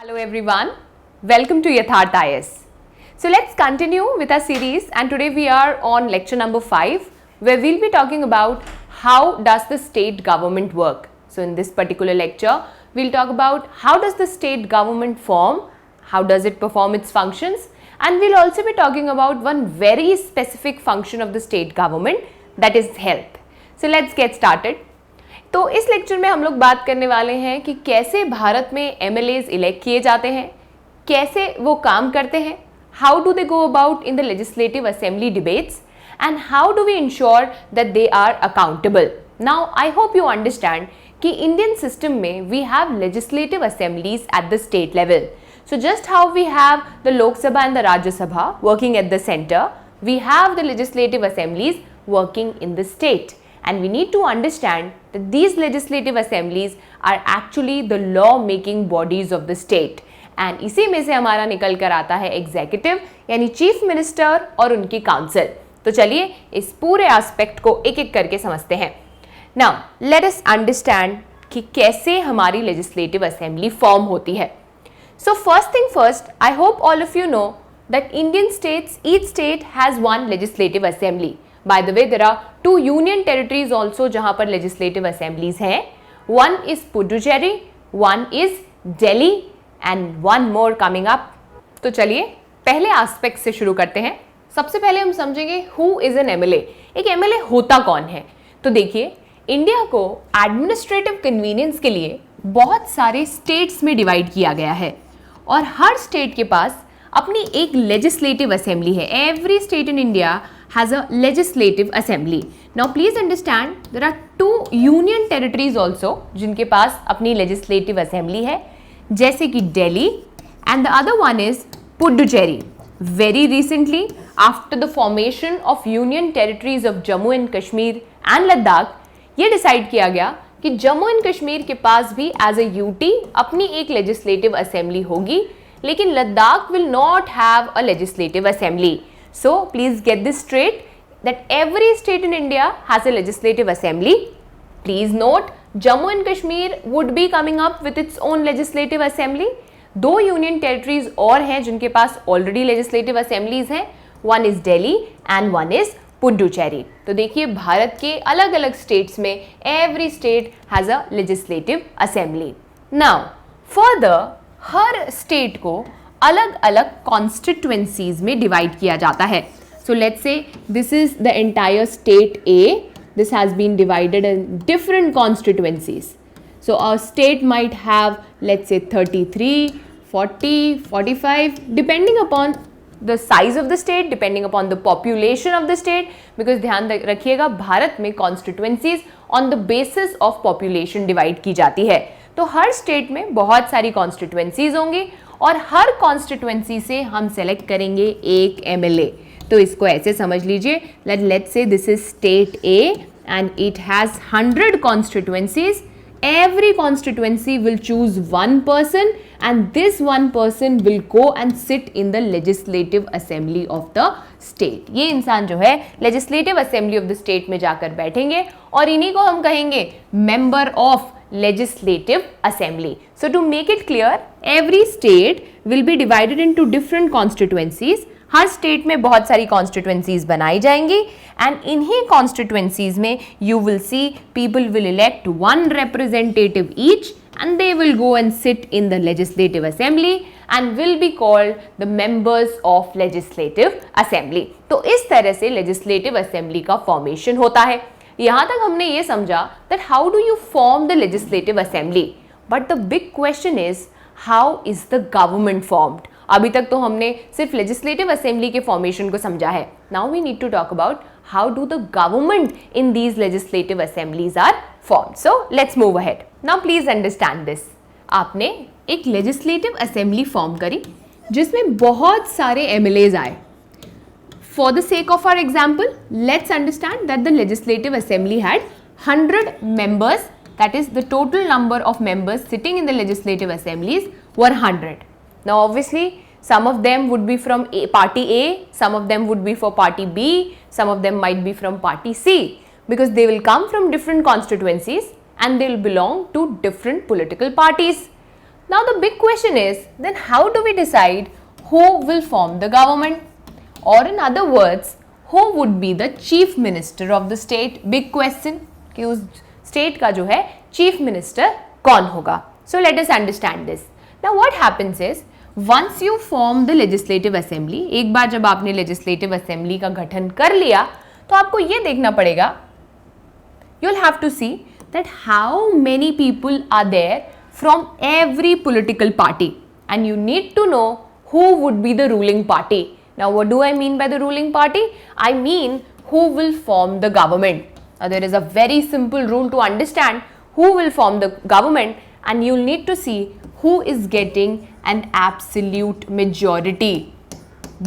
Hello everyone, welcome to Yatharth IAS. So let's continue with our series, and today we are on lecture number 5 where we'll be talking about how does the state government work. So in this particular lecture we'll talk about how does the state government form, how does it perform its functions, and we'll also be talking about one very specific function of the state government, that is health. So let's get started. तो इस lecture में हम लोग बात करने वाले हैं कि कैसे भारत में MLAs इलेक्ट किए जाते हैं, कैसे वो काम करते हैं, how do they go about in the legislative assembly debates and how do we ensure that they are accountable. Now I hope you understand कि इंडियन सिस्टम में we have legislative assemblies at the state level. So just how we have the Lok Sabha and the Rajya Sabha working at the center, we have the legislative assemblies working in the state. And we need to understand that these legislative assemblies are actually the law-making bodies of the state. And इसी में से हमारा निकल कर आता है executive यानी chief minister और उनकी काउंसिल. तो चलिए इस पूरे एस्पेक्ट को एक एक करके समझते हैं. Now let us understand कि कैसे हमारी लेजिस्लेटिव असेंबली फॉर्म होती है. So first thing first, I hope all of you know that Indian states, each state has one legislative assembly. By the way, there are 2 union territories also जहाँ पर legislative assemblies हैं. One is Puducherry, one is Delhi and one more coming up. तो चलिए पहले aspect से शुरू करते हैं. सबसे पहले हम समझेंगे who is an MLA. एक MLA होता कौन है? तो देखिए, इंडिया को एडमिनिस्ट्रेटिव कन्वीनियंस के लिए बहुत सारे स्टेट्स में डिवाइड किया गया है और हर स्टेट के पास अपनी एक लेजिस्लेटिव असेंबली है. Every state in India has a legislative assembly. Now please understand there are 2 union territories also जिनके पास अपनी legislative assembly है, जैसे कि Delhi and the other one is Puducherry. Very recently after the formation of union territories of Jammu and Kashmir and Ladakh, ये decide किया गया कि Jammu and Kashmir के पास भी एज अ यूटी अपनी एक लेजिस्लेटिव असेंबली होगी, लेकिन Ladakh will not have a legislative assembly. So please get this straight that every state in India has a legislative assembly. Please note, Jammu and Kashmir would be coming up with its own legislative assembly. 2 union territories और हैं जिनके पास already legislative assemblies हैं. One is Delhi and one is Puducherry. तो देखिए भारत के अलग अलग states में every state has a legislative assembly. Now further her state को अलग अलग कॉन्स्टिट्यूएंसीज में डिवाइड किया जाता है. So let's say this is the entire state A. This has been divided in different constituencies. So a state might have let's say 33, 40, 45 depending upon the size of the state, depending upon the population of the state. Because ध्यान रखिएगा भारत में constituencies on the basis of population divide की जाती है. तो हर state में बहुत सारी कॉन्स्टिट्यूएंसीज होंगी और हर कॉन्स्टिट्यूएंसी से हम सेलेक्ट करेंगे एक MLA. तो इसको ऐसे समझ लीजिए, let's say this is state A and it has 100 constituencies. Every constituency will choose one person and this one person will go and sit in the legislative assembly of the state. ये इंसान जो है legislative assembly of the state में जाकर बैठेंगे और इन्हीं को हम कहेंगे member of legislative assembly. So to make it clear, every state will be divided into different constituencies. Her state में बहुत सारी कॉन्स्टिट्यूएंसीज बनाई जाएंगी एंड इन्हीं कॉन्स्टिट्यूएंसीज में you will see people will elect 1 representative each and they will go and sit in the legislative assembly and will be called the members of legislative assembly. तो इस तरह से legislative assembly का formation होता है. यहाँ तक हमने ये समझा that how do you form the legislative assembly, but the big question is how is the government formed. अभी तक तो हमने सिर्फ लेजिस्लेटिव असेंबली के फॉर्मेशन को समझा है. Now we need to talk about how do the government in these legislative assemblies are formed. So let's move ahead. Now please understand this. आपने एक लेजिस्लेटिव असेंबली फॉर्म करी जिसमें बहुत सारे MLAs आए. For the sake of our example, let's understand that the legislative assembly had 100 members. That is the total number of members sitting in the legislative assemblies were 100. Now obviously some of them would be from party A, some of them would be for party B, some of them might be from party C, because they will come from different constituencies and they will belong to different political parties. Now the big question is, then how do we decide who will form the government? Or in other words, who would be the chief minister of the state? Big question कि उस state का जो है chief minister कौन होगा? So let us understand this. Now what happens is, once you form the legislative assembly, एक बार जब आपने legislative assembly का गठन कर लिया, तो आपको ये देखना पड़ेगा, you'll have to see that how many people are there from every political party, and you need to know who would be the ruling party. Now what do I mean by the ruling party? I mean who will form the government. Now there is a very simple rule to understand who will form the government, and you'll need to see who is getting an absolute majority.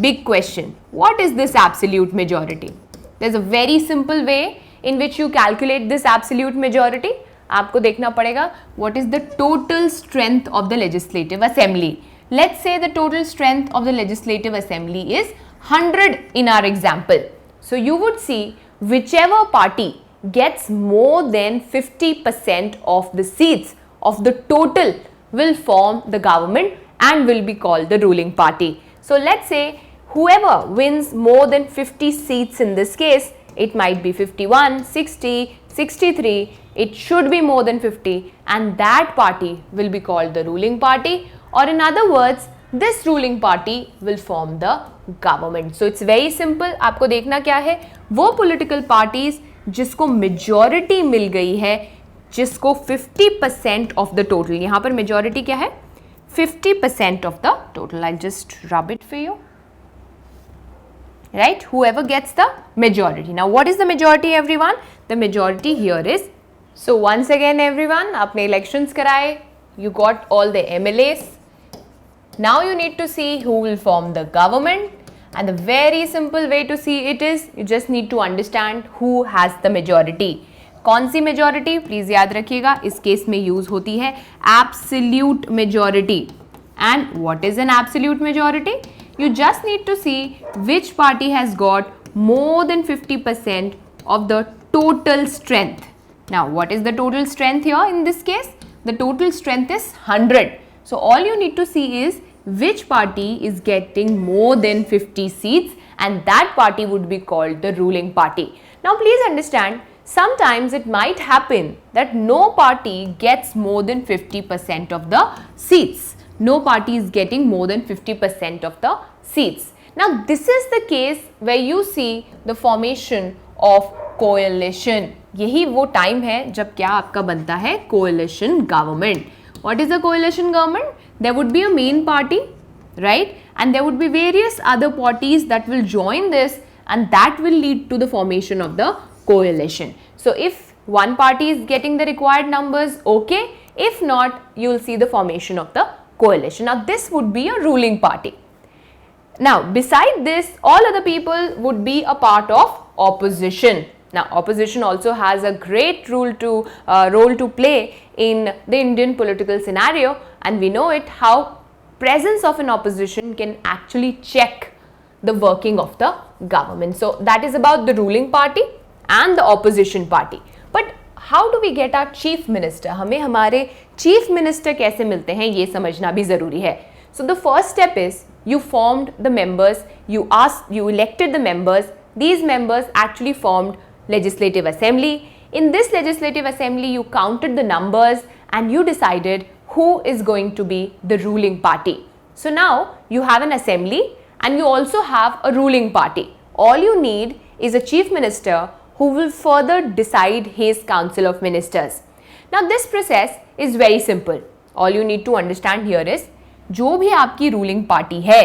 Big question. What is this absolute majority? There's a very simple way in which you calculate this absolute majority. आपको देखना पड़ेगा what is the total strength of the legislative assembly. Let's say the total strength of the legislative assembly is 100 in our example. So you would see whichever party gets more than 50% of the seats of the total will form the government and will be called the ruling party. So let's say whoever wins more than 50 seats in this case, it might be 51, 60, 63, it should be more than 50, and that party will be called the ruling party, or in other words, this ruling party will form the government. So it's very simple. आपको देखना क्या है, वो political parties जिसको majority मिल गई है, जिसको 50% of the total, यहाँ पर majority क्या है, 50% of the total. I'll just rub it for you. Right, whoever gets the majority. Now what is the majority, everyone? The majority here is, so once again everyone, आपने elections कराए, you got all the MLAs. Now you need to see who will form the government, and the very simple way to see it is, you just need to understand who has the majority. कौन सी majority? Please याद रखिएगा, इस case में use होती है absolute majority. And what is an absolute majority? You just need to see which party has got more than 50% of the total strength. Now, what is the total strength here in this case? The total strength is 100. So, all you need to see is which party is getting more than 50 seats, and that party would be called the ruling party. Now, please understand, sometimes it might happen that no party gets more than 50% of the seats. No party is getting more than 50% of the seats. Now this is the case where you see the formation of coalition. यही वो time है जब क्या आपका बनता है coalition government. What is a coalition government? There would be a main party, right? And there would be various other parties that will join this, and that will lead to the formation of the coalition. So if one party is getting the required numbers, okay. If not, you will see the formation of the coalition. Now this would be a ruling party. Now beside this, all other people would be a part of opposition. Now opposition also has a great role to play in the Indian political scenario, and we know it how presence of an opposition can actually check the working of the government. So that is about the ruling party and the opposition party. But how do we get our chief minister? हमें हमारे chief minister कैसे मिलते हैं, ये समझना भी ज़रूरी है. So the first step is you formed the members, you elected the members. These members actually formed legislative assembly. In this legislative assembly, you counted the numbers and you decided who is going to be the ruling party. So now you have an assembly and you also have a ruling party. All you need is a chief minister who will further decide his council of ministers. Now this process is very simple. All you need to understand here is, जो भी आपकी ruling party है,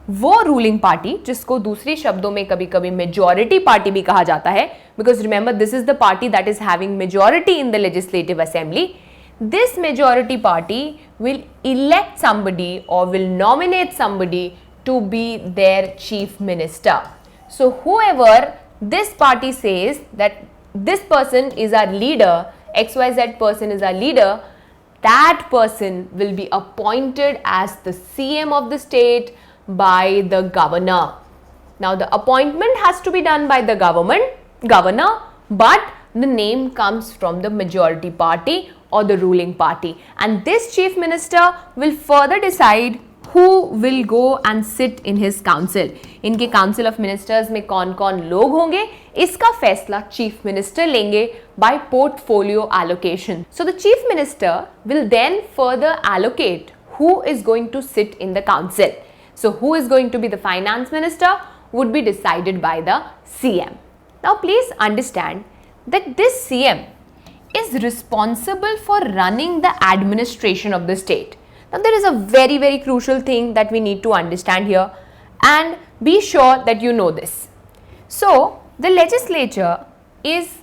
वो ruling party जिसको दूसरे शब्दों में कभी कभी मेजॉरिटी पार्टी भी कहा जाता है, because remember this is the party that is having majority in the legislative assembly. This majority party will elect somebody or will nominate somebody to be their chief minister. So whoever this party says that this person is our leader, XYZ person is our leader, that person will be appointed as the CM of the state by the governor. Now the appointment has to be done by the governor, but the name comes from the majority party or the ruling party. And this chief minister will further decide who will go and sit in his council. इनके council of ministers में कौन कौन लोग होंगे, इसका फैसला chief minister लेंगे by portfolio allocation. So the chief minister will then further allocate who is going to sit in the council. So who is going to be the finance minister would be decided by the CM. Now please understand that this CM is responsible for running the administration of the state. Now there is a very crucial thing that we need to understand here, and be sure that you know this. So the legislature is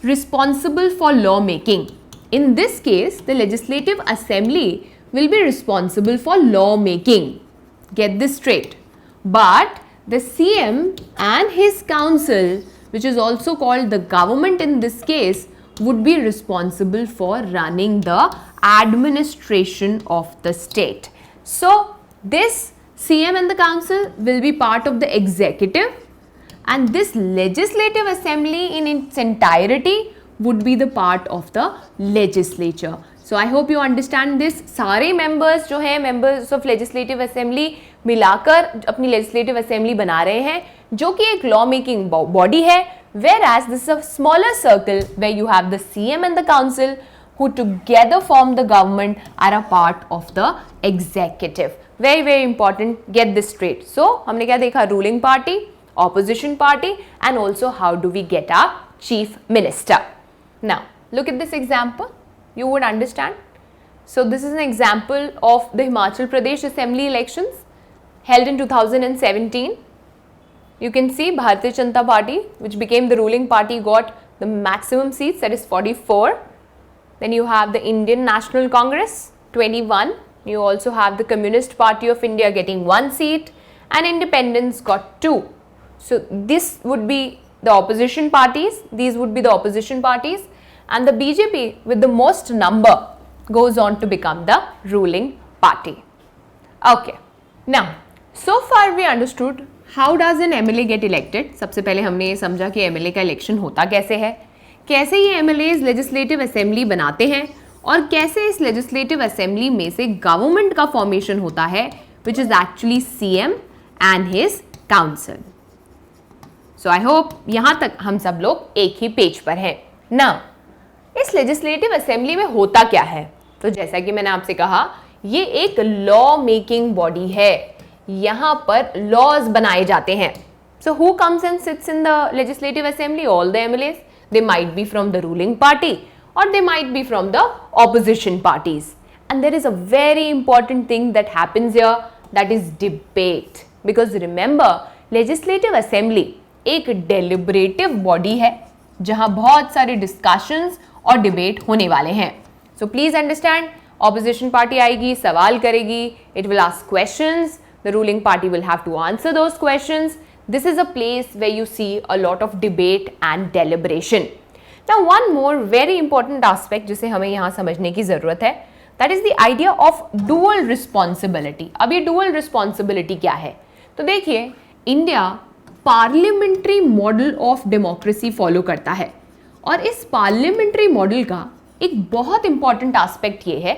responsible for law making. In this case, the legislative assembly will be responsible for law making. Get this straight. But the CM and his council, which is also called the government in this case, would be responsible for running the administration of the state. So this CM and the council will be part of the executive, and this legislative assembly in its entirety would be the part of the legislature. So I hope you understand this. सारे members जो हैं members of legislative assembly मिलाकर अपनी legislative assembly बना रहे हैं, जो कि एक law making body है, whereas this is a smaller circle where you have the CM and the council who together form the government, are a part of the executive. Very important, get this straight. So हमने क्या देखा, ruling party, opposition party, and also how do we get our chief minister. Now look at this example, you would understand. So this is an example of the Himachal Pradesh assembly elections held in 2017. You can see Bharatiya Janata Party, which became the ruling party, got the maximum seats, that is 44. Then you have the Indian National Congress, 21. You also have the Communist Party of India getting 1 seat, and Independents got 2. So this would be the opposition parties, these would be the opposition parties, and the BJP with the most number goes on to become the ruling party. Okay, now so far we understood how does an MLA get elected. सबसे पहले हमने ये समझा कि MLA का election होता कैसे है, कैसे ये MLAs लेजिस्लेटिव असेंबली बनाते हैं, और कैसे इस लेजिस्लेटिव असेंबली में से गवर्नमेंट का फॉर्मेशन होता है, which is actually CM and his council. So I hope यहाँ तक हम सब लोग एक ही पेज पर हैं. Now इस लेजिस्लेटिव असेंबली में होता क्या है, तो जैसा कि मैंने आपसे कहा, ये एक लॉ मेकिंग बॉडी है, यहाँ पर लॉज बनाए जाते हैं. So who comes and sits in the legislative assembly? All the MLAs. They might be from the ruling party or they might be from the opposition parties. And there is a very important thing that happens here, that is debate. Because remember, legislative assembly एक deliberative body है जहाँ बहुत सारे discussions और debate होने वाले हैं. So please understand, opposition party आएगी, सवाल करेगी, it will ask questions, the ruling party will have to answer those questions. This is a place where you see a lot of debate and deliberation. Now one more very important aspect जिसे हमें यहाँ समझने की ज़रूरत है, that is the idea of dual responsibility. अब ये dual responsibility क्या है? तो देखिए, India parliamentary model of democracy follow करता है, और इस पार्लियामेंट्री मॉडल का एक बहुत इंपॉर्टेंट एस्पेक्ट ये है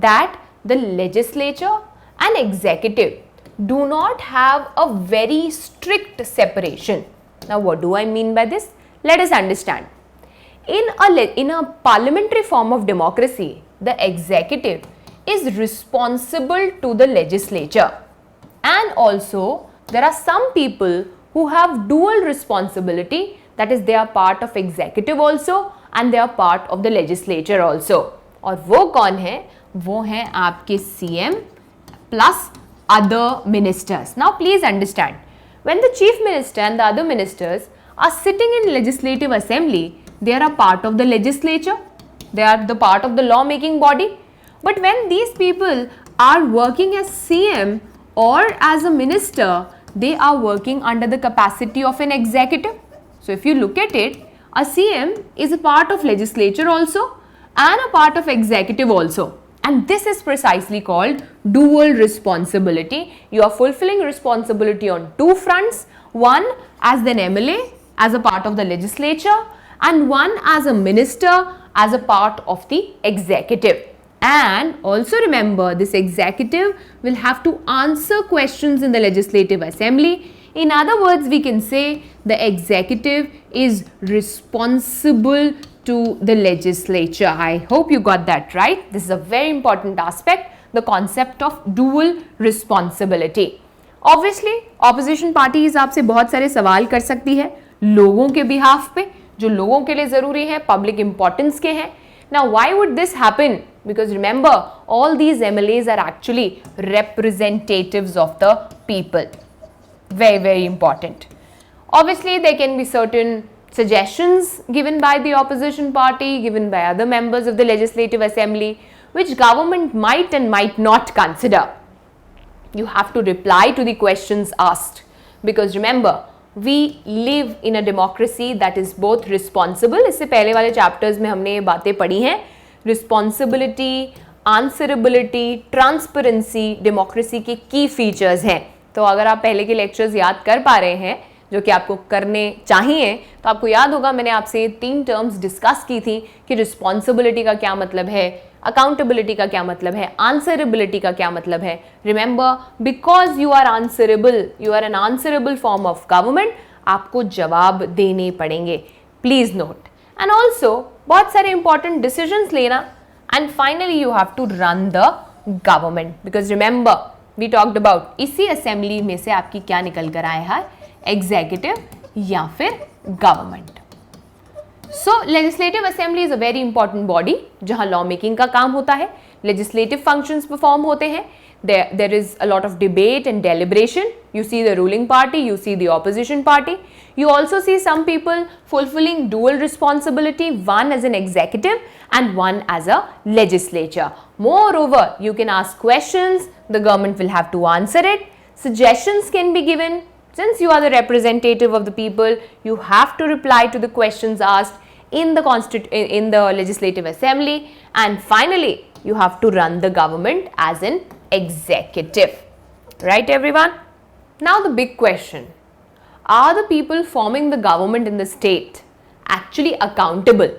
that the legislature and executive do not have a very strict separation. Now what do I mean by this? Let us understand. In a parliamentary form of democracy, the executive is responsible to the legislature, and also there are some people who have dual responsibility, that is they are part of executive also and they are part of the legislature also. और वो कौन है? वो हैं आपके CM plus other ministers. Now please understand, when the chief minister and the other ministers are sitting in legislative assembly, they are a part of the legislature, they are the part of the law making body. But when these people are working as CM or as a minister, they are working under the capacity of an executive. So if you look at it, a CM is a part of legislature also and a part of executive also. And this is precisely called dual responsibility. You are fulfilling responsibility on two fronts. One, as an MLA, as a part of the legislature, and one as a minister as a part of the executive. And also remember, this executive will have to answer questions in the legislative assembly. In other words, we can say the executive is responsible to the legislature. I hope you got that right. This is a very important aspect, the concept of dual responsibility. Obviously, opposition parties आपसे बहुत सारे सवाल कर सकती है लोगों के behalf पे, जो लोगों के लिए ज़रूरी है, पब्लिक इम्पोर्टेंस के हैं. Now, why would this happen? Because remember, all these MLAs are actually representatives of the people. Very, very important. Obviously, there can be certain suggestions given by the opposition party, given by other members of the legislative assembly, which government might and might not consider. You have to reply to the questions asked, because remember, we live in a democracy that is both responsible. इससे पहले वाले chapters में हमने ये बातें पढ़ी हैं. Responsibility, answerability, transparency, democracy के key features हैं. तो अगर आप पहले के lectures याद कर पा रहे हैं, जो कि आपको करने चाहिए, तो आपको याद होगा मैंने आपसे 3 terms डिस्कस की थी कि रिस्पॉन्सिबिलिटी का क्या मतलब है, अकाउंटेबिलिटी का क्या मतलब है, आंसरेबिलिटी का क्या मतलब है. Remember, because you are answerable, you are an answerable form of government, आपको जवाब देने पड़ेंगे. Please note. एंड ऑल्सो बहुत सारे इंपॉर्टेंट डिसीजंस लेना. And finally you have to run the government, because remember we talked about इसी assembly में से आपकी क्या निकल कर आया है, एग्जीक्यूटिव या फिर government. So legislative assembly is a very important body जहां लॉ मेकिंग का काम होता है, लेजिस्लेटिव फंक्शंस परफॉर्म होते हैं. There is a lot of debate and deliberation. You see the ruling party, you see the opposition party. You also see some people fulfilling dual responsibility, one as an executive and one as a legislature. Moreover, you can ask questions, the government will have to answer it. Suggestions can be given. Since you are the representative of the people, you have to reply to the questions asked in the legislative assembly. And finally, you have to run the government as an executive. Right, everyone? Now the big question. Are the people forming the government in the state actually accountable?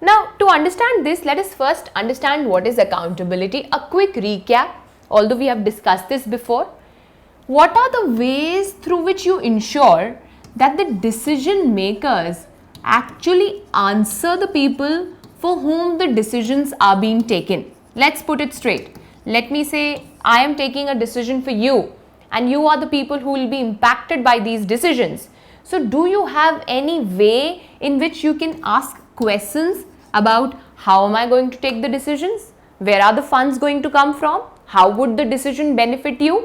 Now, to understand this, let us first understand what is accountability. A quick recap, although we have discussed this before. What are the ways through which you ensure that the decision makers actually answer the people for whom the decisions are being taken? Let's put it straight. Let me say I am taking a decision for you and you are the people who will be impacted by these decisions. So do you have any way in which you can ask questions about how am I going to take the decisions? Where are the funds going to come from? How would the decision benefit you?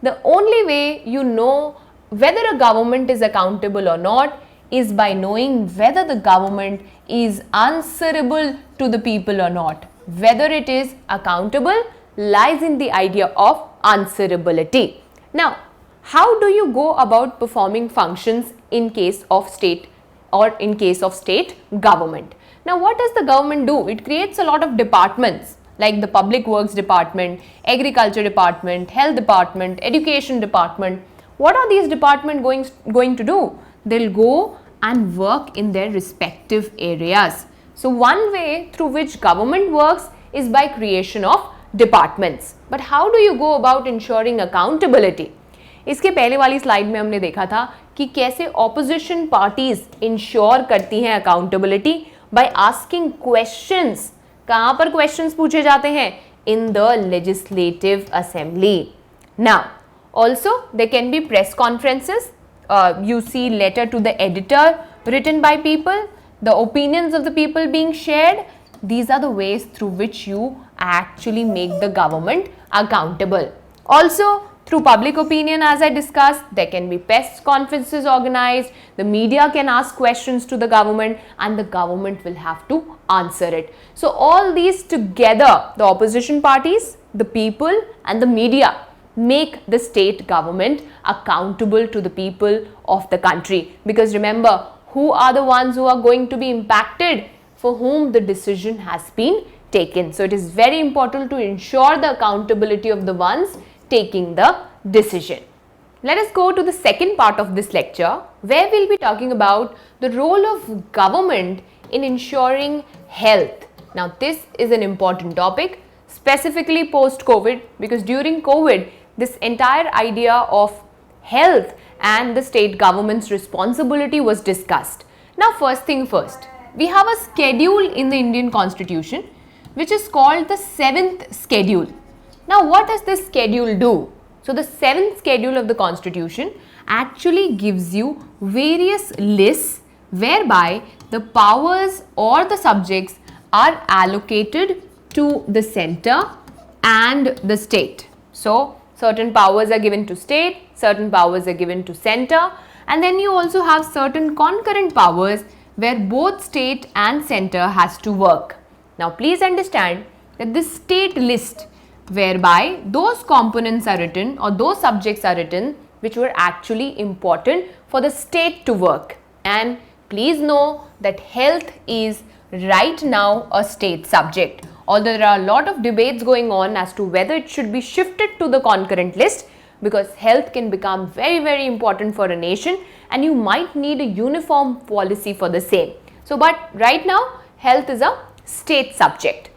The only way you know whether a government is accountable or not is by knowing whether the government is answerable to the people or not. Whether it is accountable lies in the idea of answerability. Now, how do you go about performing functions in case of state or in case of state government? Now, what does the government do? It creates a lot of departments like the Public Works Department, Agriculture Department, Health Department, Education Department. What are these departments going to do? They'll go and work in their respective areas. So, one way through which government works is by creation of departments. But how do you go about ensuring accountability? इसके पहले वाली slide में हमने देखा था कि कैसे opposition parties ensure करती हैं अकाउंटेबिलिटी बाय आस्किंग क्वेश्चंस. कहाँ पर क्वेश्चंस पूछे जाते हैं? In the legislative assembly. Now also there can be press conferences. You see letter to the editor written by people, the opinions of the people being shared. These are the ways through which you actually make the government accountable. Also, through public opinion, as I discussed, there can be press conferences organized, the media can ask questions to the government and the government will have to answer it. So, all these together, the opposition parties, the people and the media make the state government accountable to the people of the country. Because remember, who are the ones who are going to be impacted? For whom the decision has been taken. So, it is very important to ensure the accountability of the ones taking the decision. let us go to the second part of this lecture, where we'll be talking about the role of government in ensuring health. Now, this is an important topic, specifically post-COVID, because during COVID, this entire idea of health and the state government's responsibility was discussed. Now, first thing first, we have a schedule in the Indian Constitution which is called the 7th schedule. Now, what does this schedule do? So, the 7th schedule of the Constitution actually gives you various lists whereby the powers or the subjects are allocated to the center and the state. So, certain powers are given to state, certain powers are given to center, and then you also have certain concurrent powers where both state and center has to work. Now, please understand that this state list whereby those components are written or those subjects are written which were actually important for the state to work. And please know that health is right now a state subject. Although there are a lot of debates going on as to whether it should be shifted to the concurrent list, because health can become very important for a nation and you might need a uniform policy for the same. So, but right now health is a state subject.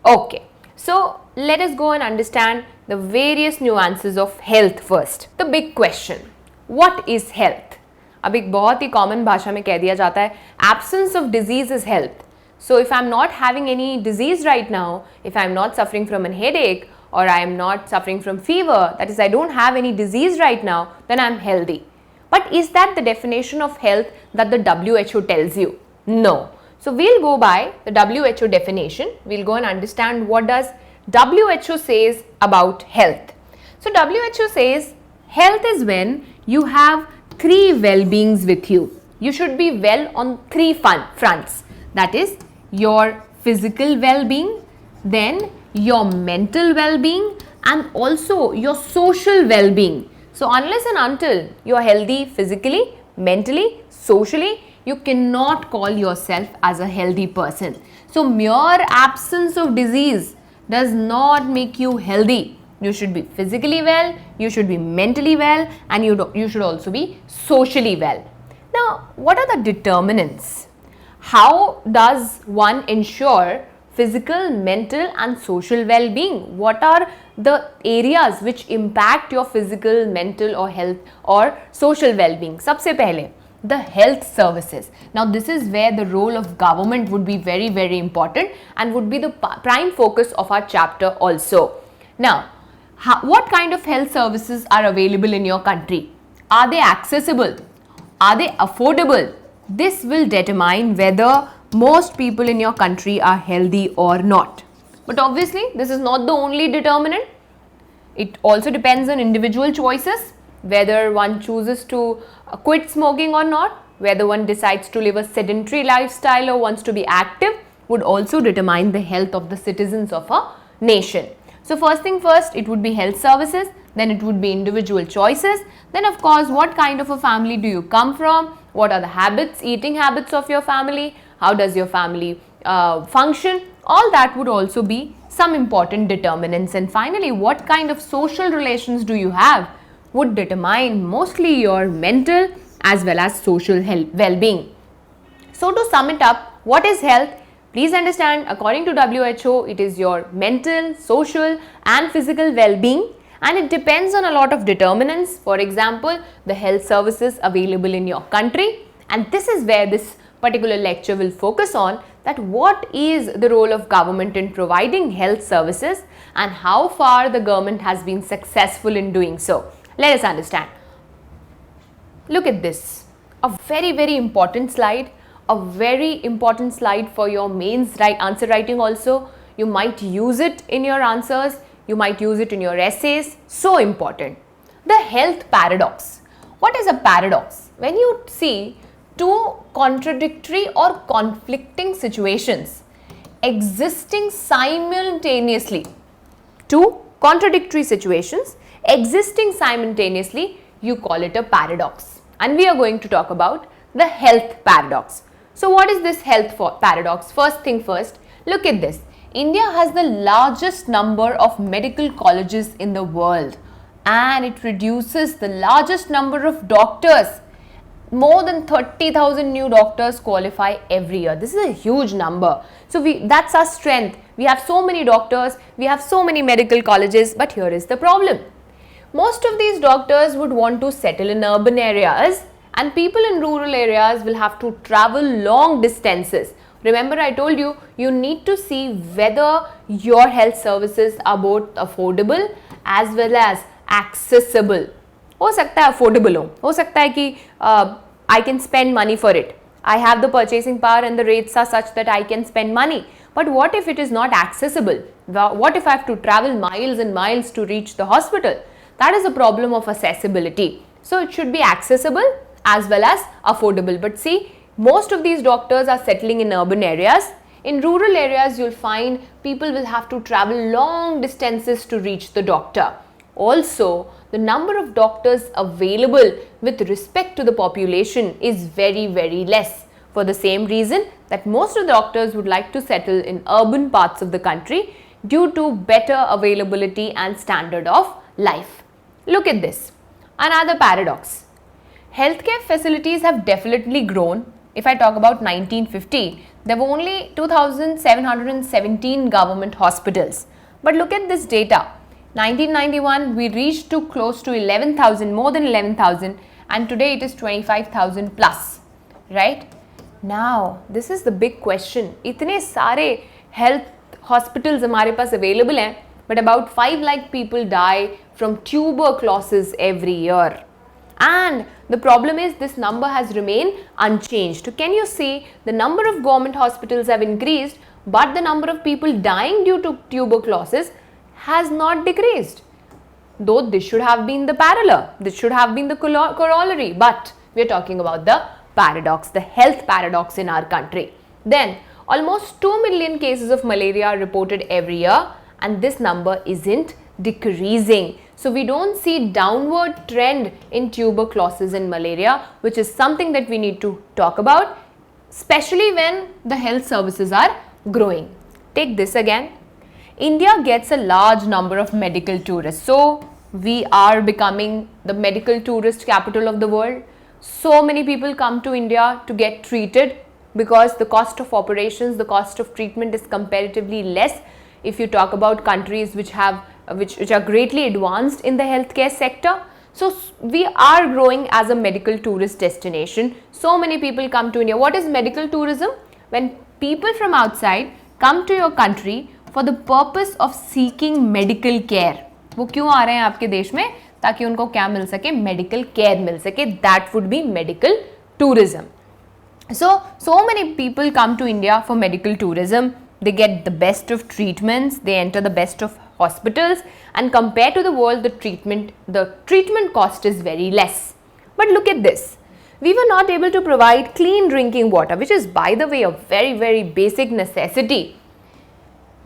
Okay, so let us go and understand the various nuances of health first. The big question, what is health? अब एक बहुत ही common भाषा में कह दिया जाता है, absence of disease is health. So, if I am not having any disease right now, if I am not suffering from a headache or I am not suffering from fever, that is I don't have any disease right now, then I am healthy. But is that the definition of health that the WHO tells you? No. So, we'll go by the WHO definition. We'll go and understand what does WHO says about health. So, WHO says health is when you have three well-beings with you. You should be well on three fronts. That is your physical well-being, then your mental well-being, and also your social well-being. So, unless and until you are healthy physically, mentally, socially, you cannot call yourself as a healthy person. So, mere absence of disease does not make you healthy. You should be physically well, you should be mentally well, and you should also be socially well. Now, what are the determinants? How does one ensure physical, mental and social well-being? What are the areas which impact your physical, mental or health or social well-being? Sabse pehle, the health services. Now, this is where the role of government would be very important and would be the prime focus of our chapter also. Now, what kind of health services are available in your country? Are they accessible? Are they affordable? This will determine whether most people in your country are healthy or not. But obviously, this is not the only determinant. It also depends on individual choices, whether one chooses to quit smoking or not, whether one decides to live a sedentary lifestyle or wants to be active, would also determine the health of the citizens of a nation. So, first thing first, it would be health services, then it would be individual choices, then of course, what kind of a family do you come from? What are the habits, eating habits of your family? How does your family function? All that would also be some important determinants. And finally, what kind of social relations do you have would determine mostly your mental as well as social well-being. So, to sum it up, what is health? Please understand, according to WHO, it is your mental, social and physical well-being, and it depends on a lot of determinants. For example, the health services available in your country, and this is where this particular lecture will focus on, that what is the role of government in providing health services and how far the government has been successful in doing so. Let us understand. Look at this, a very important slide, a very important slide for your mains answer writing also. You might use it in your answers, you might use it in your essays, so important. The health paradox. What is a paradox? When you see two contradictory or conflicting situations existing simultaneously, two contradictory situations existing simultaneously, you call it a paradox. And we are going to talk about the health paradox. So, what is this health paradox? First thing first, look at this. India has the largest number of medical colleges in the world, and it reduces the largest number of doctors. More than 30,000 new doctors qualify every year. This is a huge number. So that's our strength. We have so many doctors, we have so many medical colleges, but here is the problem. Most of these doctors would want to settle in urban areas, and people in rural areas will have to travel long distances. Remember, I told you, you need to see whether your health services are both affordable as well as accessible. हो सकता है affordable हो सकता है कि I can spend money for it. I have the purchasing power and the rates are such that I can spend money. But what if it is not accessible? What if I have to travel miles and miles to reach the hospital? That is a problem of accessibility. So it should be accessible as well as affordable. But see, most of these doctors are settling in urban areas. In rural areas, you'll find people will have to travel long distances to reach the doctor. Also, the number of doctors available with respect to the population is very, very less, for the same reason that most of the doctors would like to settle in urban parts of the country due to better availability and standard of life. Look at this. Another paradox. Healthcare facilities have definitely grown. If I talk about 1950, there were only 2,717 government hospitals. But look at this data. 1991, we reached to close to 11,000, more than 11,000, and today it is 25,000 plus, right? Now, this is the big question. इतने सारे health hospitals हमारे पास available हैं, but about 5 lakh people die from tuberculosis every year. And the problem is this number has remained unchanged. So can you see the number of government hospitals have increased, but the number of people dying due to tuberculosis has not decreased. Though this should have been the parallel, this should have been the corollary, but we are talking about the paradox, the health paradox in our country. Then almost 2 million cases of malaria are reported every year, and this number isn't decreasing. So we don't see downward trend in tuberculosis and malaria, which is something that we need to talk about, especially when the health services are growing. Take this again. India gets a large number of medical tourists. So we are becoming the medical tourist capital of the world. So many people come to India to get treated because the cost of operations, the cost of treatment is comparatively less if you talk about countries which are greatly advanced in the healthcare sector. So we are growing as a medical tourist destination. So many people come to India. What is medical tourism? When people from outside come to your country for the purpose of seeking medical care. वो क्यों आ रहे हैं आपके देश में? ताकि उनको क्या मिल सके? Medical care मिल सके. That would be medical tourism. So many people come to India for medical tourism. They get the best of treatments, they enter the best of hospitals, and compared to the world, the treatment cost is very less. But look at this. We were not able to provide clean drinking water, which is, by the way, a very, very basic necessity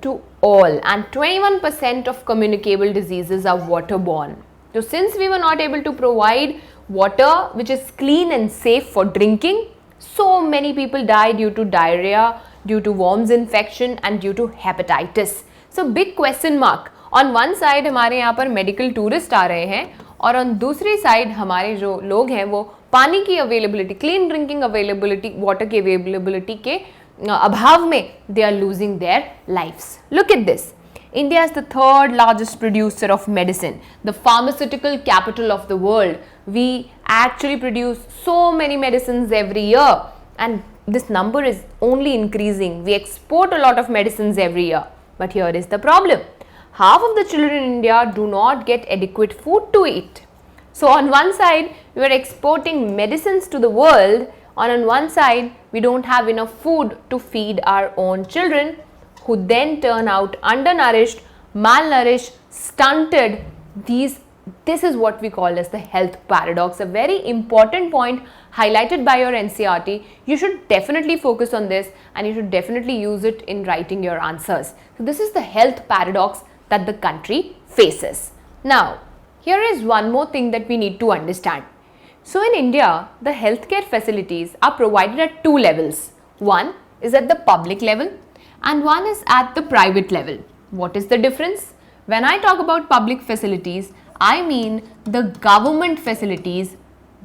to all, and 21% of communicable diseases are waterborne. So since we were not able to provide water which is clean and safe for drinking, so many people die due to diarrhea, due to worms infection, and due to hepatitis. So big question mark. On one side हमारे यहाँ पर medical tourist आ रहे हैं, और on दूसरी side हमारे जो लोग हैं वो पानी की availability, clean drinking availability, water की availability के अभाव में they are losing their lives. Look at this. India is the third largest producer of medicine, the pharmaceutical capital of the world. We actually produce so many medicines every year, and this number is only increasing. We export a lot of medicines every year. But here is the problem. Half of the children in India do not get adequate food to eat. So on one side, we are exporting medicines to the world. On one side, we don't have enough food to feed our own children, who then turn out undernourished, malnourished, stunted. This is what we call as the health paradox, a very important point highlighted by your NCERT. You should definitely focus on this, and you should definitely use it in writing your answers. So this is the health paradox that the country faces. Now, here is one more thing that we need to understand. So in India, the healthcare facilities are provided at two levels. One is at the public level and one is at the private level. What is the difference? When I talk about public facilities, I mean the government facilities,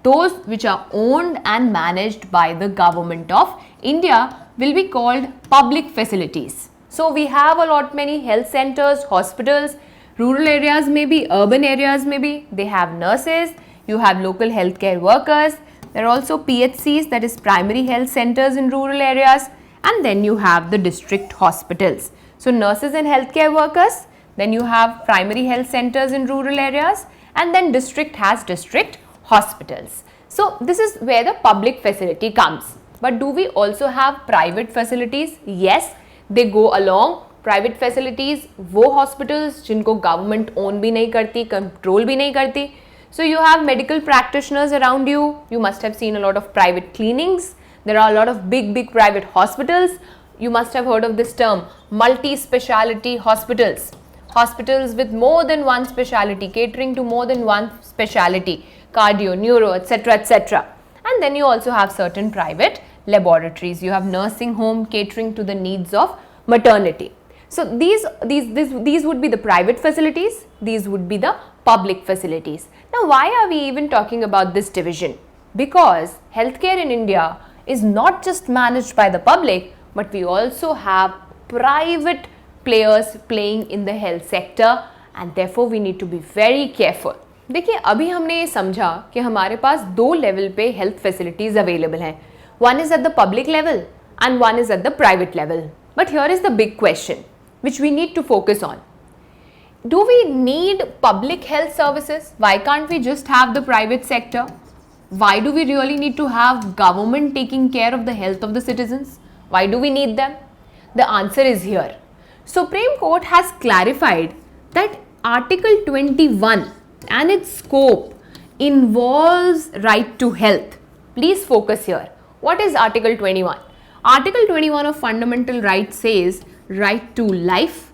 those which are owned and managed by the government of India will be called public facilities. So we have a lot many health centers, hospitals, rural areas maybe, urban areas maybe, they have nurses, you have local healthcare workers, there are also PHCs, that is primary health centers in rural areas, and then you have the district hospitals. So nurses and healthcare workers, then you have primary health centers in rural areas, and then district has district hospitals. So this is where the public facility comes. But do we also have private facilities? Yes, they go along. Private facilities वो hospitals जिनको government own भी नहीं करती, control भी नहीं करती. So you have medical practitioners around you. You must have seen a lot of private clinics. There are a lot of big private hospitals. You must have heard of this term, multi-speciality hospitals. Hospitals with more than one speciality, catering to more than one speciality, cardio, neuro, etc., etc. And then you also have certain private laboratories. You have nursing home catering to the needs of maternity. So these would be the private facilities. These would be the public facilities. Now, why are we even talking about this division? Because healthcare in India is not just managed by the public, but we also have private players playing in the health sector, and therefore we need to be very careful. देखिए, अभी हमने ये समझा कि हमारे पास दो level पे health facilities available हैं. One is at the public level and one is at the private level. But here is the big question which we need to focus on. Do we need public health services? Why can't we just have the private sector? Why do we really need to have government taking care of the health of the citizens? Why do we need them? The answer is here. Supreme Court has clarified that Article 21 and its scope involves right to health. Please focus here. What is Article 21? Article 21 of Fundamental Rights says right to life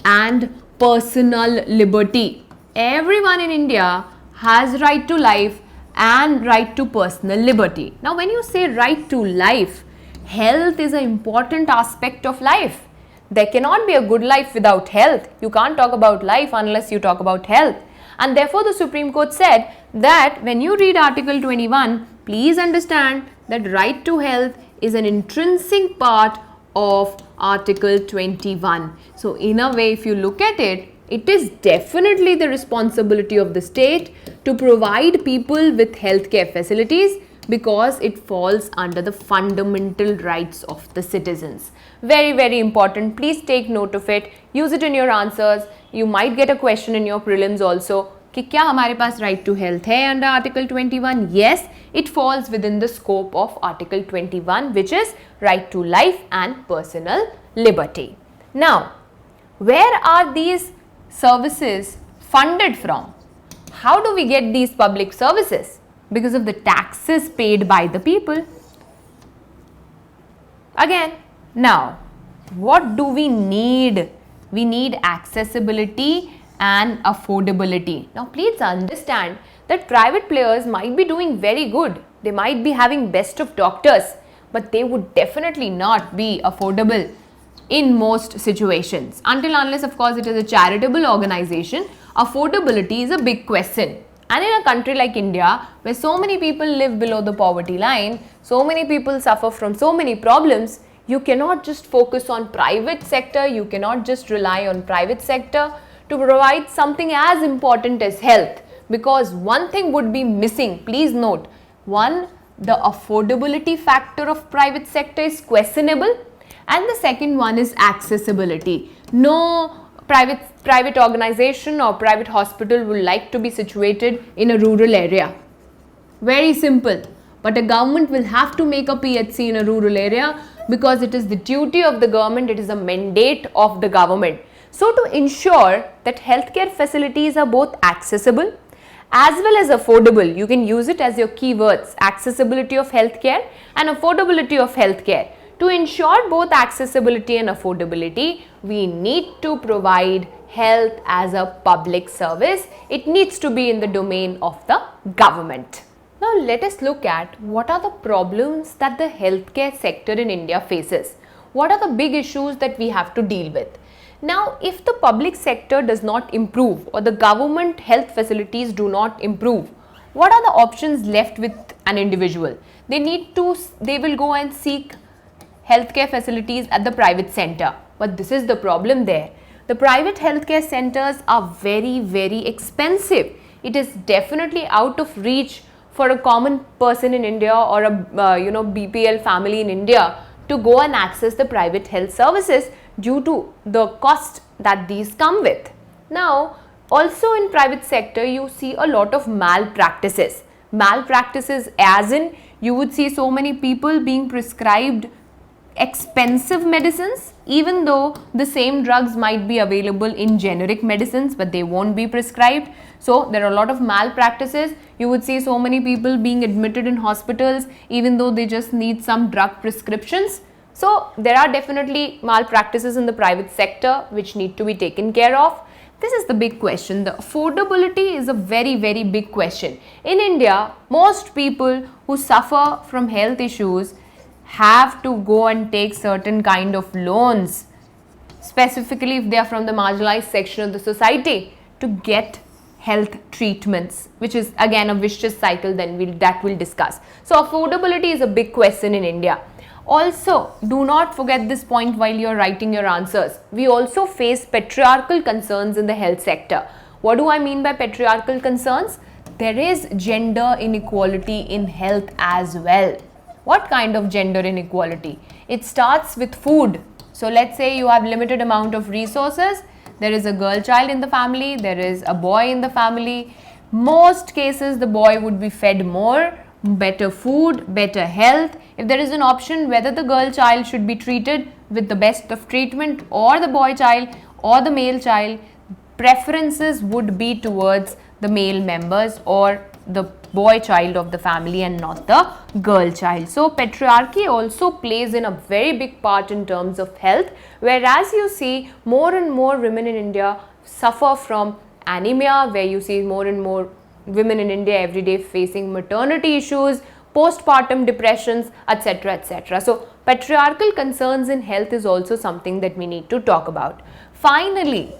and personal liberty. Everyone in India has right to life and right to personal liberty. Now, when you say right to life, health is an important aspect of life. There cannot be a good life without health. You can't talk about life unless you talk about health. And therefore, the Supreme Court said that when you read Article 21, please understand that right to health is an intrinsic part of Article 21. So, in a way, if you look at it, it is definitely the responsibility of the state to provide people with healthcare facilities, because it falls under the fundamental rights of the citizens. Very, very important. Please take note of it. Use it in your answers. You might get a question in your prelims also. कि क्या हमारे पास right to health है under Article 21? Yes, it falls within the scope of Article 21, which is right to life and personal liberty. Now, where are these services funded from? How do we get these public services? Because of the taxes paid by the people. Again, now, what do we need? We need accessibility and affordability. Now, please understand that private players might be doing very good. They might be having best of doctors, but they would definitely not be affordable in most situations. Until unless, of course, it is a charitable organization, affordability is a big question. And in a country like India, where so many people live below the poverty line, so many people suffer from so many problems, you cannot just focus on private sector, you cannot just rely on private sector to provide something as important as health, because one thing would be missing. Please note, one, the affordability factor of private sector is questionable, and the second one is accessibility. No private organization or private hospital would like to be situated in a rural area. Very simple. But a government will have to make a PHC in a rural area because it is the duty of the government, it is a mandate of the government. So, to ensure that healthcare facilities are both accessible as well as affordable, you can use it as your keywords, accessibility of healthcare and affordability of healthcare. To ensure both accessibility and affordability, we need to provide health as a public service. It needs to be in the domain of the government. Now, let us look at what are the problems that the healthcare sector in India faces. What are the big issues that we have to deal with? Now, if the public sector does not improve or the government health facilities do not improve, what are the options left with an individual? They will go and seek healthcare facilities at the private center. But this is the problem there. The private healthcare centers are very, very expensive. It is definitely out of reach for a common person in India or a BPL family in India to go and access the private health services due to the cost that these come with. Now, also in private sector, you see a lot of malpractices. Malpractices as in you would see so many people being prescribed expensive medicines, even though the same drugs might be available in generic medicines, but they won't be prescribed. So there are a lot of malpractices. You would see so many people being admitted in hospitals even though they just need some drug prescriptions. So there are definitely malpractices in the private sector which need to be taken care of. This is the big question. The affordability is a very, very big question. In India, most people who suffer from health issues have to go and take certain kind of loans, specifically if they are from the marginalized section of the society, to get health treatments, which is again a vicious cycle that we'll discuss. So affordability is a big question in India. Also, do not forget this point while you're writing your answers. We also face patriarchal concerns in the health sector. What do I mean by patriarchal concerns? There is gender inequality in health as well. What kind of gender inequality? It starts with food. So let's say you have limited amount of resources. There is a girl child in the family. There is a boy in the family. Most cases the boy would be fed more, better food, better health. If there is an option whether the girl child should be treated with the best of treatment or the boy child or the male child, preferences would be towards the male members or the boy child of the family and not the girl child. So patriarchy also plays in a very big part in terms of health, whereas you see more and more women in India suffer from anemia, where you see more and more women in India every day facing maternity issues, postpartum depressions, etc., etc. So patriarchal concerns in health is also something that we need to talk about. Finally,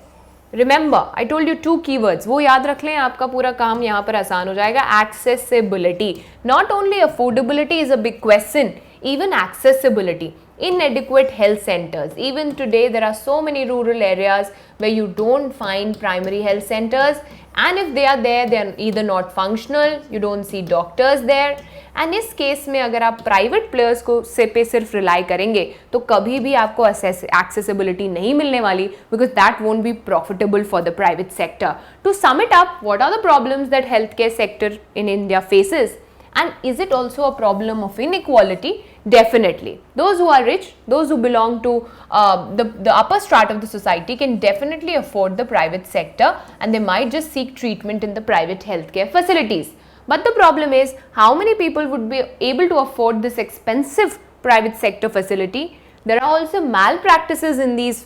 remember, I told you two keywords. वो याद रख लें, आपका पूरा काम यहाँ पर आसान हो जाएगा. Accessibility. Not only affordability is a big question, even accessibility. Inadequate health centers. Even today, there are so many rural areas where you don't find primary health centers, and if they are there, they are either not functional, you don't see doctors there. And इस case में अगर आप private players को पे सिर्फ rely करेंगे तो कभी भी आपको एक्सेसिबिलिटी नहीं मिलने वाली, because that won't be profitable for the private sector. To sum it up, what are the problems that health care sector in India faces, and is it also a problem of inequality? Definitely. Those who are rich, those who belong to the upper strata of the society can definitely afford the private sector, and they might just seek treatment in the private healthcare facilities. But the problem is, how many people would be able to afford this expensive private sector facility? There are also malpractices in these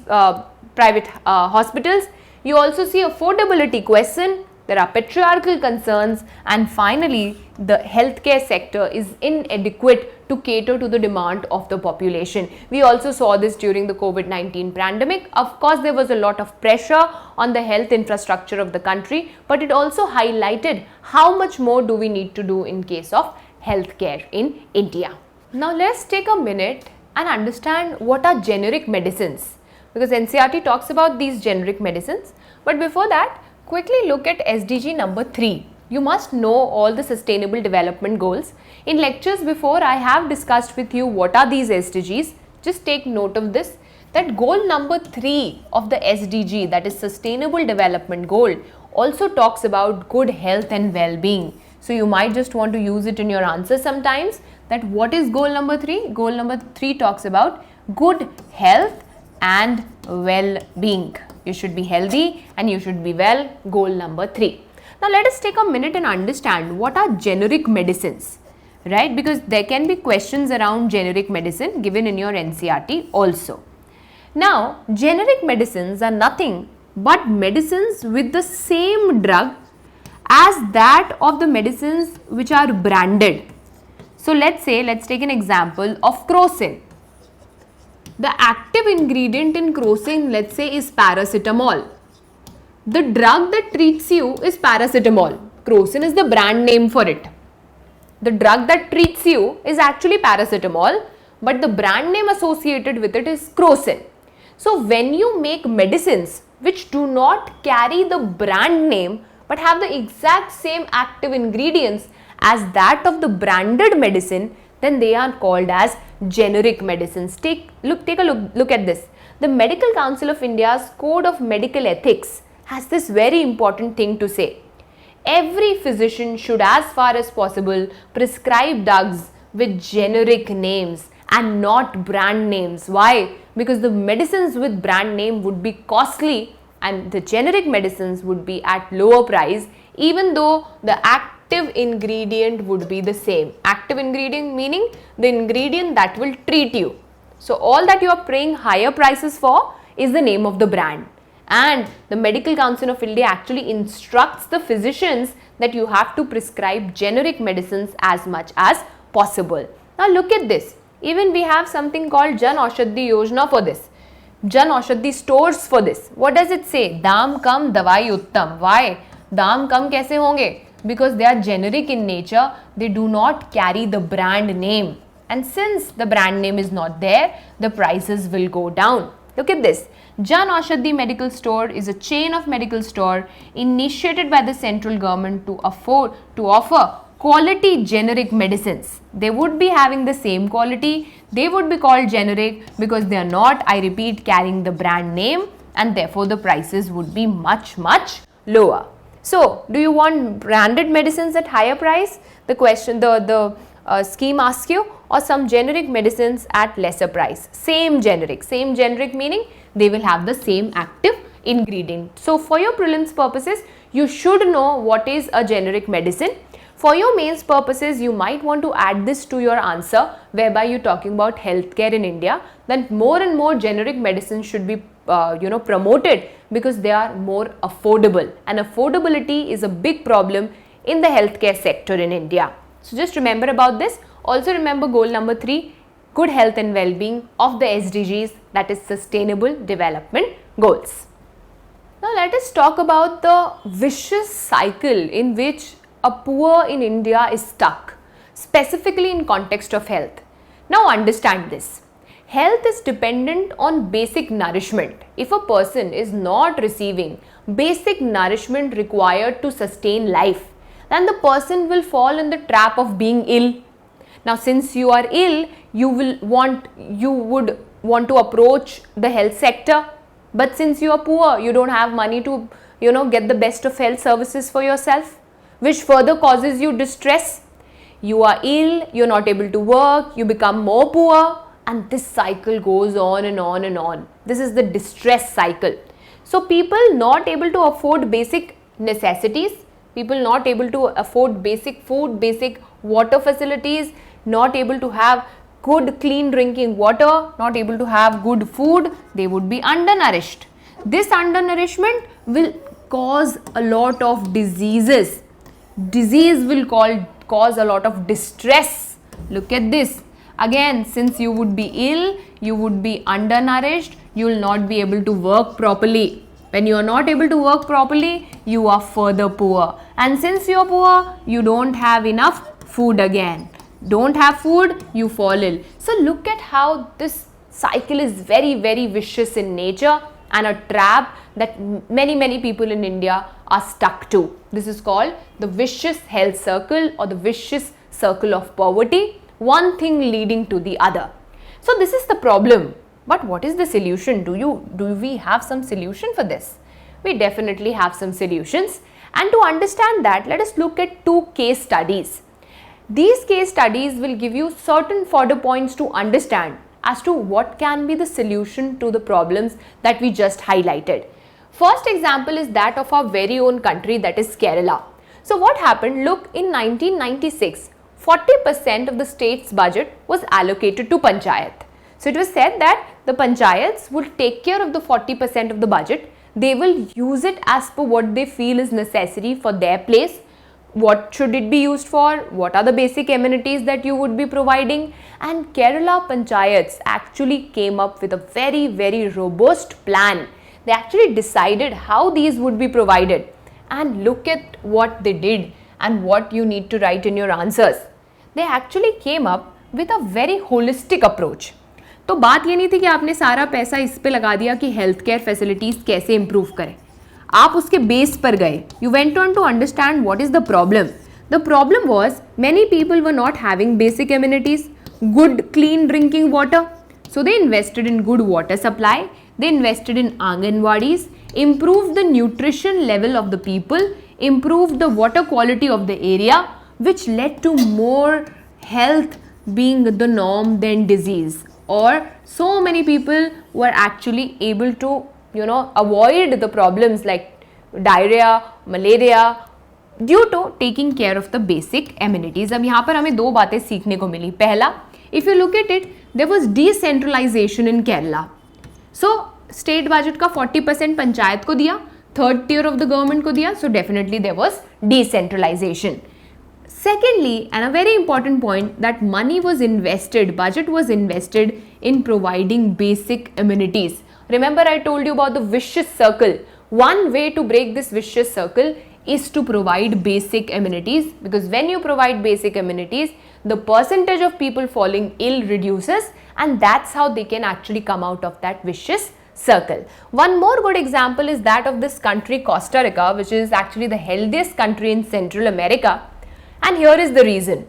private hospitals. You also see affordability question. There are patriarchal concerns, and finally, the healthcare sector is inadequate to cater to the demand of the population. We also saw this during the COVID-19 pandemic. Of course, there was a lot of pressure on the health infrastructure of the country, but it also highlighted how much more do we need to do in case of healthcare in India. Now, let's take a minute and understand what are generic medicines, because NCERT talks about these generic medicines. But before that, quickly look at SDG number 3. You must know all the sustainable development goals. In lectures before, I have discussed with you what are these SDGs. Just take note of this, that goal number 3 of the SDG, that is sustainable development goal, also talks about good health and well-being. So you might just want to use it in your answer sometimes, that what is goal number 3? Goal number 3 talks about good health and well-being. You should be healthy and you should be well, goal number 3. Now let us take a minute and understand what are generic medicines, right? Because there can be questions around generic medicine given in your NCERT also. Now, generic medicines are nothing but medicines with the same drug as that of the medicines which are branded. So let's take an example of crocin. The active ingredient in crocin, let's say, is paracetamol. The drug that treats you is paracetamol. Crocin is the brand name for it. The drug that treats you is actually paracetamol, but the brand name associated with it is crocin. So when you make medicines which do not carry the brand name but have the exact same active ingredients as that of the branded medicine, then they are called as generic medicines. Take a look at this. The Medical Council of India's Code of Medical Ethics has this very important thing to say. Every physician should, as far as possible, prescribe drugs with generic names and not brand names. Why? Because the medicines with brand name would be costly and the generic medicines would be at lower price, even though the active ingredient would be the same. Active ingredient meaning the ingredient that will treat you. So all that you are paying higher prices for is the name of the brand. And the Medical Council of India actually instructs the physicians that you have to prescribe generic medicines as much as possible. Now look at this. Even we have something called Jan Aushadhi Yojana for this. Jan Aushadhi stores for this. What does it say? Daam kam, dawai uttam. Why? Daam kam kaise honge? Because they are generic in nature. They do not carry the brand name. And since the brand name is not there, the prices will go down. Look at this. Jan Aushadhi Medical Store is a chain of medical store initiated by the central government to offer quality generic medicines. They would be having the same quality. They would be called generic because they are not, I repeat, carrying the brand name, and therefore the prices would be much lower. So, do you want branded medicines at higher price? The question, the scheme asks you, or some generic medicines at lesser price. Same generic meaning they will have the same active ingredient. So for your prelims purposes, you should know what is a generic medicine. For your mains purposes, you might want to add this to your answer, whereby you're talking about healthcare in India. Then more and more generic medicines should be promoted because they are more affordable, and affordability is a big problem in the healthcare sector in India. So just remember about this. Also remember goal number 3, good health and well-being of the SDGs, that is Sustainable Development Goals. Now let us talk about the vicious cycle in which a poor in India is stuck, specifically in context of health. Now understand this. Health is dependent on basic nourishment. If a person is not receiving basic nourishment required to sustain life, then the person will fall in the trap of being ill. Now since you are ill, you would want to approach the health sector, but since you are poor, you don't have money to get the best of health services for yourself, which further causes you distress. You are ill, you're not able to work, you become more poor, and this cycle goes on and on and on. This is the distress cycle. So people not able to afford basic necessities, people not able to afford basic food, basic water facilities, not able to have good clean drinking water, not able to have good food, they would be undernourished. This undernourishment will cause a lot of diseases. Disease will cause a lot of distress. Look at this. Again, since you would be ill, you would be undernourished, you will not be able to work properly. When you are not able to work properly, you are further poor. And since you are poor, you don't have enough food again. Don't have food, you fall ill. So look at how this cycle is very vicious in nature and a trap that many people in India are stuck to. This is called the vicious health circle or the vicious circle of poverty, one thing leading to the other. So this is the problem. But what is the solution? Do we have some solution for this? We definitely have some solutions. And to understand that, let us look at 2 case studies. These case studies will give you certain further points to understand as to what can be the solution to the problems that we just highlighted. First example is that of our very own country, that is Kerala. So what happened? Look, in 1996, 40% of the state's budget was allocated to panchayat. So it was said that the panchayats would take care of the 40% of the budget. They will use it as per what they feel is necessary for their place. what should it be used for, what are the basic amenities that you would be providing, and Kerala Panchayats actually came up with a very, very robust plan. They actually decided how these would be provided, and look at what they did and what you need to write in your answers. They actually came up with a very holistic approach. तो बात ये नहीं थी कि आपने सारा पैसा इस पे लगा दिया कि हेल्थ केयर फैसिलिटीज कैसे इंप्रूव करें, आप उसके बेस पर गए. You went on to understand what is the problem. The problem was many people were not having basic amenities, good clean drinking water. So they invested in good water supply, they invested in Anganwadis, improved the nutrition level of the people, improved the water quality of the area, which led to more health being the norm than disease. Or so many people were actually able to, avoid the problems like diarrhea, malaria due to taking care of the basic amenities. अब यहाँ पर हमें दो बातें सीखने को मिली. पहला, if you look at it, there was decentralization in Kerala. So state budget का 40% पंचायत को दिया, third tier of the government को दिया, so definitely there was decentralization. Secondly, and a very important point, that money was invested, budget was invested in providing basic amenities. Remember I told you about the vicious circle. One way to break this vicious circle is to provide basic amenities, because when you provide basic amenities, the percentage of people falling ill reduces, and that's how they can actually come out of that vicious circle. One more good example is that of this country Costa Rica, which is actually the healthiest country in Central America, and here is the reason.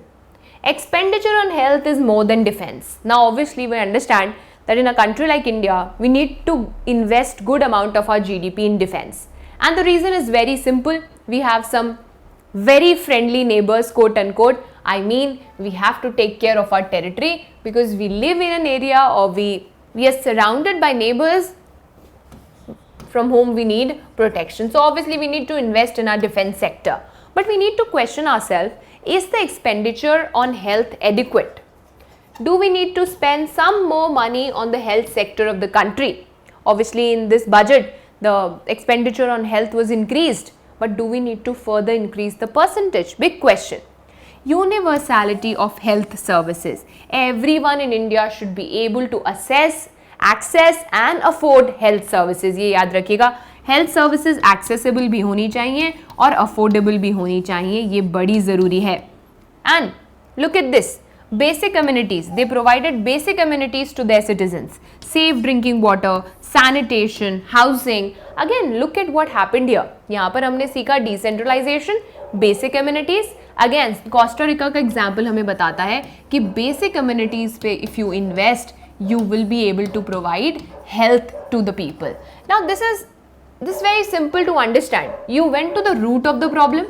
Expenditure on health is more than defense. Now obviously we understand that in a country like India, we need to invest good amount of our GDP in defense, and the reason is very simple. We have some very friendly neighbors, quote unquote. I mean, we have to take care of our territory because we live in an area, or we are surrounded by neighbors from whom we need protection. So obviously we need to invest in our defense sector. But we need to question ourselves, is the expenditure on health adequate? Do we need to spend some more money on the health sector of the country? Obviously in this budget, the expenditure on health was increased, but do we need to further increase the percentage? Big question. Universality of health services. Everyone in India should be able to access and afford health services. ये याद रखिएगा, health services accessible भी होनी चाहिए और affordable भी होनी चाहिए, ये बड़ी ज़रूरी है. And look at this, basic amenities. They provided basic amenities to their citizens. Safe drinking water, sanitation, housing. Again, look at what happened here. यहाँ पर हमने सीखा decentralization, basic amenities. Again, Costa Rica का example हमें बताता है कि basic amenities पे if you invest, you will be able to provide health to the people. Now this is very simple to understand. You went to the root of the problem,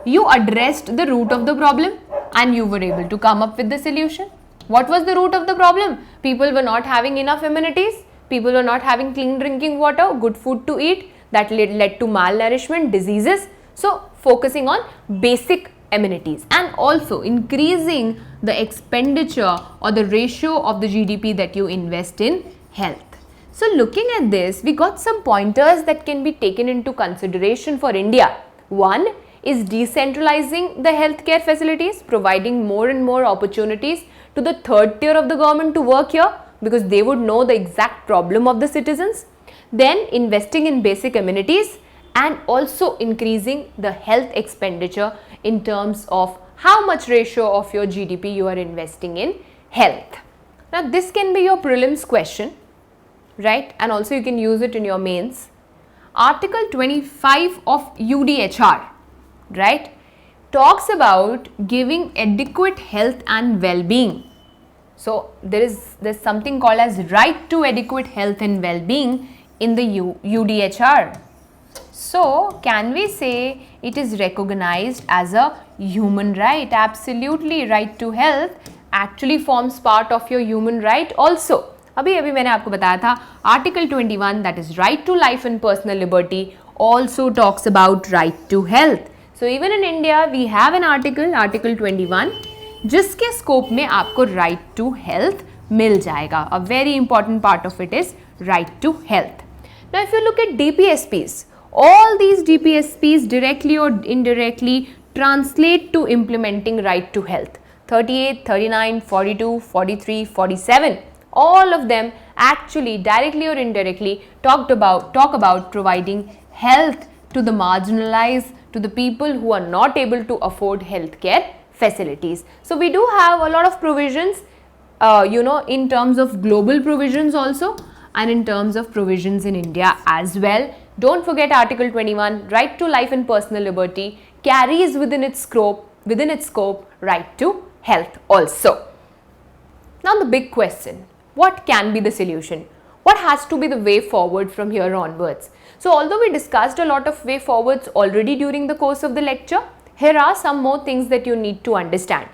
you addressed the root of the problem, and you were able to come up with the solution. What was the root of the problem? People were not having enough amenities, people were not having clean drinking water, good food to eat, that led to malnourishment, diseases. So focusing on basic amenities and also increasing the expenditure or the ratio of the GDP that you invest in health. So looking at this, we got some pointers that can be taken into consideration for India. One is decentralizing the healthcare facilities, providing more and more opportunities to the third tier of the government to work here because they would know the exact problem of the citizens. Then investing in basic amenities and also increasing the health expenditure in terms of how much ratio of your GDP you are investing in health. Now this can be your prelims question, right? And also you can use it in your mains. Article 25 of UDHR, right, talks about giving adequate health and well-being. So there's something called as right to adequate health and well-being in the UDHR. So can we say it is recognized as a human right? Absolutely, right to health actually forms part of your human right also. अभी मैंने आपको बताया था Article 21, that is right to life and personal liberty, also talks about right to health. So even in India we have an article 21, जिसके scope में आपको right to health मिल जाएगा. A very important part of it is right to health. Now if you look at DPSPs, all these DPSPs directly or indirectly translate to implementing right to health. 38, 39, 42, 43, 47, all of them actually directly or indirectly talk about providing health to the marginalized, to the people who are not able to afford healthcare facilities. So we do have a lot of provisions, in terms of global provisions also, and in terms of provisions in India as well. Don't forget Article 21, right to life and personal liberty, carries within its scope right to health also. Now the big question, what can be the solution? What has to be the way forward from here onwards? So although we discussed a lot of way forwards already during the course of the lecture, here are some more things that you need to understand.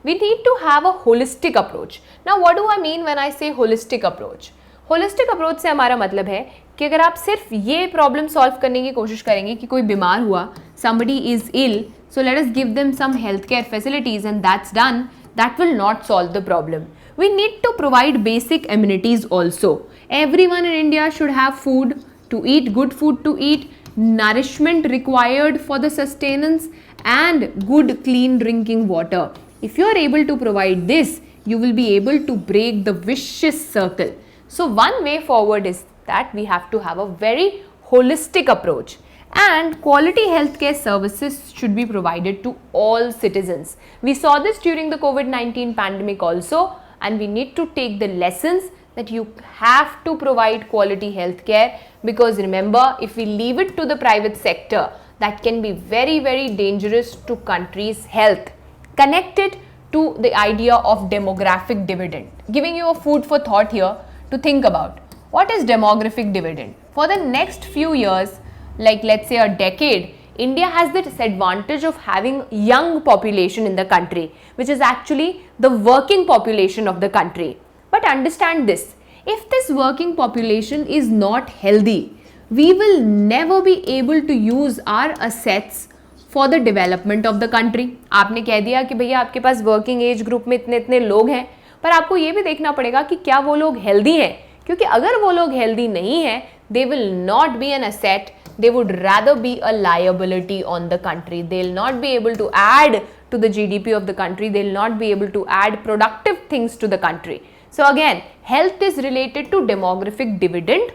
We need to have a holistic approach. Now what do I mean when I say holistic approach? Holistic approach से हमारा मतलब है कि अगर आप सिर्फ ये problem solve करने की कोशिश करेंगे कि कोई बीमार हुआ, somebody is ill, so let us give them some healthcare facilities and that's done, that will not solve the problem. We need to provide basic amenities also. Everyone in India should have food to eat, good food to eat, nourishment required for the sustenance and good clean drinking water. If you are able to provide this, you will be able to break the vicious circle. So one way forward is that we have to have a very holistic approach, and quality healthcare services should be provided to all citizens. We saw this during the COVID-19 pandemic also, and we need to take the lessons that you have to provide quality healthcare, because remember, if we leave it to the private sector, that can be very, very dangerous to country's health. Connected to the idea of demographic dividend, giving you a food for thought here to think about. What is demographic dividend? For the next few years, like let's say a decade, India has the disadvantage of having young population in the country, which is actually the working population of the country. But understand this, if this working population is not healthy, we will never be able to use our assets for the development of the country. आपने कह दिया कि भैया आपके पास working age group में इतने इतने लोग हैं, पर आपको ये भी देखना पड़ेगा कि क्या वो लोग हेल्दी हैं, क्योंकि अगर वो लोग हेल्दी नहीं हैं, they will not be an asset, they would rather be a liability on the country. They'll not be able to add to the GDP of the country, they'll not be able to add productive things to the country. So again, health is related to demographic dividend